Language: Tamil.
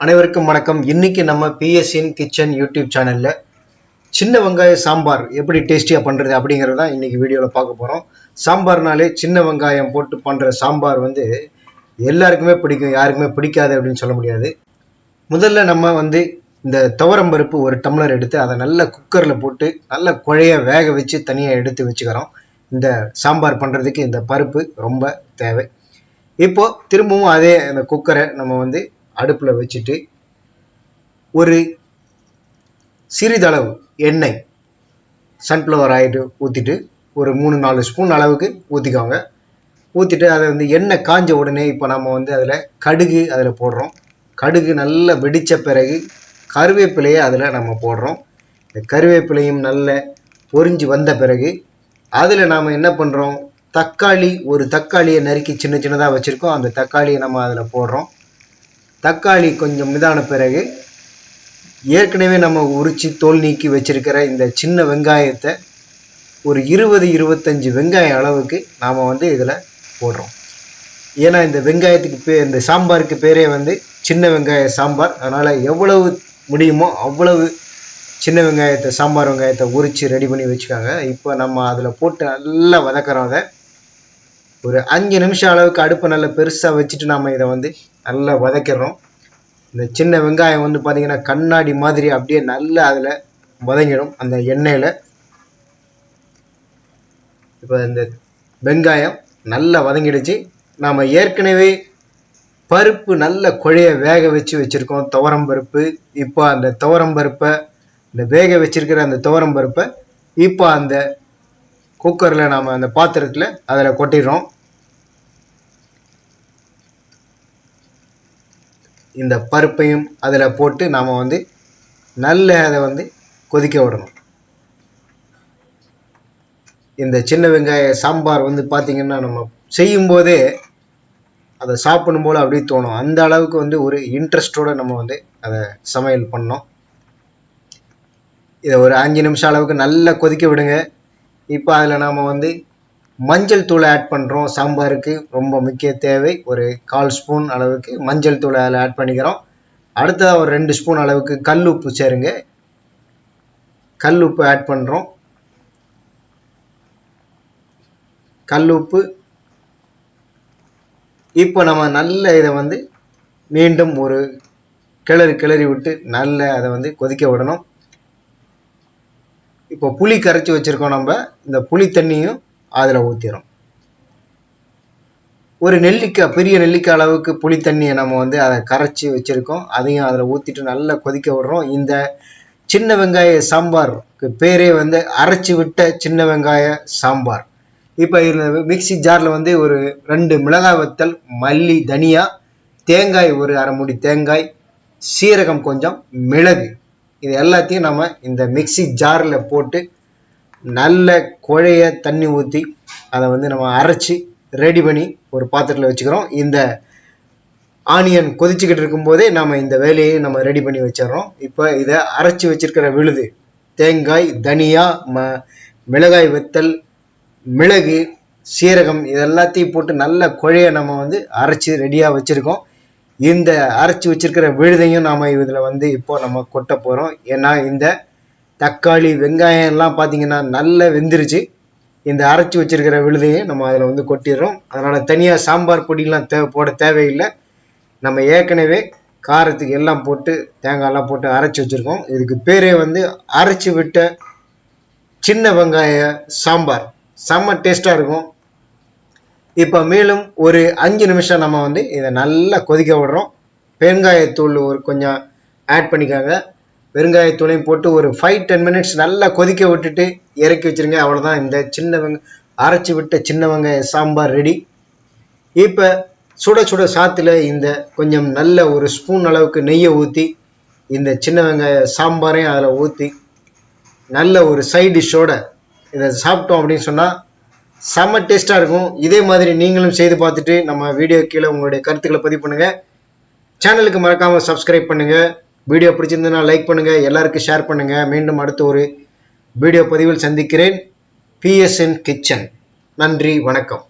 அனைவருக்கும் வணக்கம். இன்னைக்கு நம்ம பிஎஸ்என் கிச்சன் யூடியூப் சேனல்ல சின்ன வெங்காய சாம்பார் எப்படி டேஸ்டியா பண்றது அப்படிங்கறத இன்னைக்கு வீடியோல பார்க்க போறோம். சாம்பார்னாலே சின்ன வெங்காயம் போட்டு பண்ற சாம்பார் எல்லாருக்குமே பிடிக்கும், யாருக்குமே பிடிக்காது அப்படின்னு சொல்ல முடியாது. முதல்ல நம்ம இந்த துவரம் பருப்பு ஒரு டம்ளர் எடுத்து அதை நல்ல குக்கர்ல போட்டு நல்ல குழைய வேக வச்சு தனியா எடுத்து வச்சுக்கிறோம். இந்த சாம்பார் பண்றதுக்கு இந்த பருப்பு ரொம்ப தேவை. இப்போ திரும்பவும் அதே அந்த குக்கரை நம்ம அடுப்புல வச்சுட்டு ஒரு சிறிதளவு எண்ணெய் சன்ஃப்ளவர் ஆயில் ஊற்றிட்டு ஒரு 3-4 ஸ்பூன் அளவுக்கு ஊற்றிக்கோங்க. ஊற்றிட்டு அதை எண்ணெய் காஞ்ச உடனே இப்போ நம்ம அதில் கடுகு அதில் போடுறோம். கடுகு நல்லா வெடித்த பிறகு கருவேப்பிலையை அதில் நம்ம போடுறோம். இந்த கருவேப்பிலையும் நல்ல பொரிஞ்சு வந்த பிறகு அதில் நாம் என்ன பண்ணுறோம், ஒரு தக்காளியை நறுக்கி சின்ன சின்னதாக வச்சுருக்கோம். அந்த தக்காளியை நம்ம அதில் போடுறோம். தக்காளி கொஞ்சம் இதான பிறகு ஏற்கனவே நம்ம உரிச்சு தோல் நீக்கி வச்சிருக்கிற இந்த சின்ன வெங்காயத்தை ஒரு 20-25 வெங்காயம் அளவுக்கு நாம் இதில் போடுறோம். ஏன்னா இந்த வெங்காயத்துக்கு இந்த சாம்பாருக்கு பேரே சின்ன வெங்காய சாம்பார். அதனால் எவ்வளவு முடியுமோ அவ்வளவு சின்ன வெங்காயத்தை, சாம்பார் வெங்காயத்தை உரித்து ரெடி பண்ணி வச்சுக்காங்க. இப்போ நம்ம அதில் போட்டு நல்லா வதக்கிறோம். அதை ஒரு 5 நிமிஷம் அளவுக்கு அடுப்பை நல்லா பெருசாக வச்சுட்டு நாம் இதை நல்லா வதக்கிறோம். இந்த சின்ன வெங்காயம் பார்த்தீங்கன்னா கண்ணாடி மாதிரி அப்படியே நல்லா அதில் வதங்கிடும் அந்த எண்ணெயில். இப்போ இந்த வெங்காயம் நல்லா வதங்கிடுச்சு. நாம் ஏற்கனவே பருப்பு நல்ல குழைய வேக வச்சு வச்சுருக்கோம், துவரம் பருப்பு. இப்போ அந்த துவரம் பருப்பை, இந்த வேக வச்சிருக்கிற அந்த துவரம் பருப்பை இப்போ அந்த குக்கரில் நாம் அந்த பாத்திரத்தில் அதில் கொட்டிடுறோம். இந்த பருப்பையும் அதில் போட்டு நாம் நல்ல அதை கொதிக்க விடணும். இந்த சின்ன வெங்காய சாம்பார் பார்த்தீங்கன்னா நம்ம செய்யும்போதே அதை சாப்பிடும் போல் அப்படியே தோணும். அந்த அளவுக்கு ஒரு இன்ட்ரெஸ்டோடு நம்ம அதை சமையல் பண்ணோம். இதை ஒரு 5 நிமிஷம் அளவுக்கு நல்லா கொதிக்க விடுங்க. இப்போ அதில் நாம் மஞ்சள் தூளை ஆட் பண்ணுறோம். சாம்பாருக்கு ரொம்ப முக்கிய தேவை. ஒரு 1/4 ஸ்பூன் அளவுக்கு மஞ்சள் தூளை அதில் ஆட் பண்ணிக்கிறோம். அடுத்ததாக ஒரு 2 ஸ்பூன் அளவுக்கு கல் உப்பு சேருங்க. கல் உப்பு ஆட் பண்ணுறோம். கல் உப்பு. இப்போ நம்ம நல்ல இதை மீண்டும் ஒரு கிளறி விட்டு நல்ல அதை கொதிக்க விடணும். இப்போ புளி கரைச்சி வச்சுருக்கோம். நம்ம இந்த புளி தண்ணியும் அதில் ஊற்றிடும். ஒரு நெல்லிக்காய், பெரிய நெல்லிக்காய் அளவுக்கு புளி தண்ணியை நம்ம அதை கரைச்சி வச்சுருக்கோம். அதையும் அதில் ஊற்றிட்டு நல்லா கொதிக்க விடுறோம். இந்த சின்ன வெங்காய சாம்பாருக்கு பேரே அரைச்சி விட்ட சின்ன வெங்காய சாம்பார். இப்போ இந்த மிக்சி ஜாரில் ஒரு 2 மிளகாய் வத்தல், மல்லி, தனியா, தேங்காய் ஒரு 1/2 மூடி தேங்காய், சீரகம் கொஞ்சம், மிளகு, இது எல்லாத்தையும் நம்ம இந்த மிக்சி ஜாரில் போட்டு நல்ல குழைய தண்ணி ஊற்றி அதை நம்ம அரைச்சி ரெடி பண்ணி ஒரு பாத்திரத்தில் வச்சுக்கிறோம். இந்த ஆனியன் கொதிச்சுக்கிட்டு இருக்கும்போதே நம்ம இந்த வேலையை நம்ம ரெடி பண்ணி வச்சிடறோம். இப்போ இதை அரைச்சி வச்சிருக்கிற விழுது, தேங்காய், தனியா, மிளகாய் வத்தல், மிளகு, சீரகம், இது எல்லாத்தையும் போட்டு நல்ல குழைய நம்ம அரைச்சி ரெடியாக வச்சுருக்கோம். இந்த அரைச்சி வச்சிருக்கிற விழுதையும் நாம் இதில் இப்போ நம்ம கொட்ட போகிறோம். ஏன்னா இந்த தக்காளி, வெங்காயம் எல்லாம் பார்த்தீங்கன்னா நல்லா வெந்துருச்சு. இந்த அரைச்சி வச்சிருக்கிற விழுதையும் நம்ம அதில் கொட்டிடுறோம். அதனால் தனியாக சாம்பார் பொடியெலாம் போட தேவையில்லை. நம்ம ஏற்கனவே காரத்துக்கு எல்லாம் போட்டு தேங்காயெல்லாம் போட்டு அரைச்சி வச்சுருக்கோம். இதுக்கு பேரே அரைச்சி விட்ட சின்ன வெங்காய சாம்பார். செம்ம டேஸ்ட்டாக இருக்கும். இப்போ மேலும் ஒரு 5 நிமிஷம் நம்ம இதை நல்லா கொதிக்க விடுறோம். பெருங்காயத்தூள் ஒரு கொஞ்சம் ஆட் பண்ணிக்காங்க. பெருங்காயத்தூளையும் போட்டு ஒரு 5-10 மினிட்ஸ் நல்லா கொதிக்க விட்டுட்டு இறக்கி வச்சுருங்க. அவ்வளோதான், இந்த அரைச்சி விட்ட சின்ன வெங்காய சாம்பார் ரெடி. இப்போ சுட சுட சாத்தில் இந்த கொஞ்சம் நல்ல ஒரு ஸ்பூன் அளவுக்கு நெய்யை ஊற்றி இந்த சின்ன வெங்காய சாம்பாரையும் அதில் ஊற்றி நல்ல ஒரு சைட் டிஷ்ஷோட இதை சாப்பிட்டோம் அப்படின்னு சொன்னால் செம்ம டேஸ்ட்டாக இருக்கும். இதே மாதிரி நீங்களும் செய்து பார்த்துட்டு நம்ம வீடியோ கீழே உங்களுடைய கருத்துக்களை பதிவு பண்ணுங்கள். சேனலுக்கு மறக்காமல் சப்ஸ்கிரைப் பண்ணுங்கள். வீடியோ பிடிச்சிருந்ததுன்னா லைக் பண்ணுங்கள், எல்லாருக்கும் ஷேர் பண்ணுங்கள். மீண்டும் அடுத்த ஒரு வீடியோ பதிவில் சந்திக்கிறேன். BSN kitchen. நன்றி, வணக்கம்.